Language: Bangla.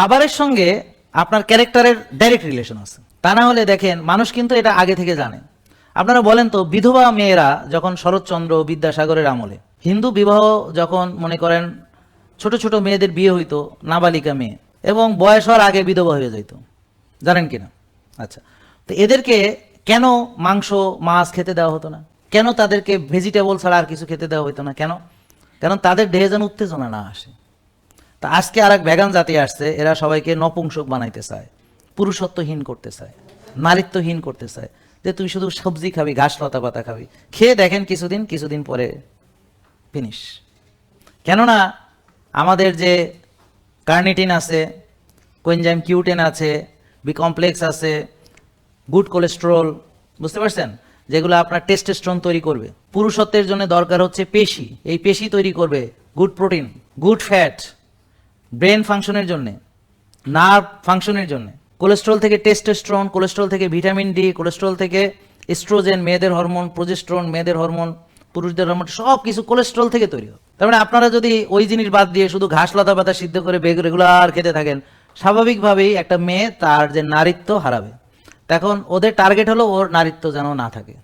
খাবারের সঙ্গে আপনার ক্যারেক্টারের ডাইরেক্ট রিলেশন আছে। তা না হলে দেখেন, মানুষ কিন্তু এটা আগে থেকে জানে। আপনারা বলেন তো, বিধবা মেয়েরা যখন শরৎচন্দ্র বিদ্যাসাগরের আমলে হিন্দু বিবাহ যখন মনে করেন ছোট ছোট মেয়েদের বিয়ে হইতো, নাবালিকা মেয়ে, এবং বয়স হওয়ার আগে বিধবা হয়ে যেত, জানেন কিনা? আচ্ছা, তো এদেরকে কেন মাংস মাছ খেতে দেওয়া হতো না? কেন তাদেরকে ভেজিটেবল ছাড়া আর কিছু খেতে দেওয়া হতো না? কেন? কারণ তাদের দেহে যেন উত্তেজনা না আসে। তা আজকে আর এক ভেগান জাতি আসছে, এরা সবাইকে নপুংসক বানাইতে চায়, পুরুষত্বহীন করতে চায়, নারীত্বহীন করতে চায়, যে তুই শুধু সবজি খাবি, ঘাস লতা পাতা খাবি। খেয়ে দেখেন কিছুদিন পরে ফিনিশ। কেননা আমাদের যে কার্নিটিন আছে, কোয়েনজাইম কিউটেন আছে, বি কমপ্লেক্স আছে, গুড কোলেস্টেরল, বুঝতে পারছেন, যেগুলো আপনার টেস্টোস্টেরন তৈরি করবে। পুরুষত্বের জন্য দরকার হচ্ছে পেশি, এই পেশি তৈরি করবে good protein, good fat, brain ফাংশনের জন্য, নার্ভ ফাংশনের জন্য। কোলেস্টেরল থেকে টেস্টোস্টেরন, কোলেস্টেরল থেকে ভিটামিন ডি, কোলেস্টেরল থেকে এস্ট্রোজেন মেয়েদের হরমোন, প্রোজেস্টেরন মেয়েদের হরমোন, পুরুষদের হরমোন, সব কিছু কোলেস্টেরল থেকে তৈরি হয়। তার মানে আপনারা যদি ওই জিনিস বাদ দিয়ে শুধু ঘাস লতা পাতা সিদ্ধ করে রেগুলার খেতে থাকেন, স্বাভাবিকভাবেই একটা মেয়ে তার যে নারীত্ব হারাবে। তখন ওদের টার্গেট হলো ওর নারীত্ব যেন না থাকে।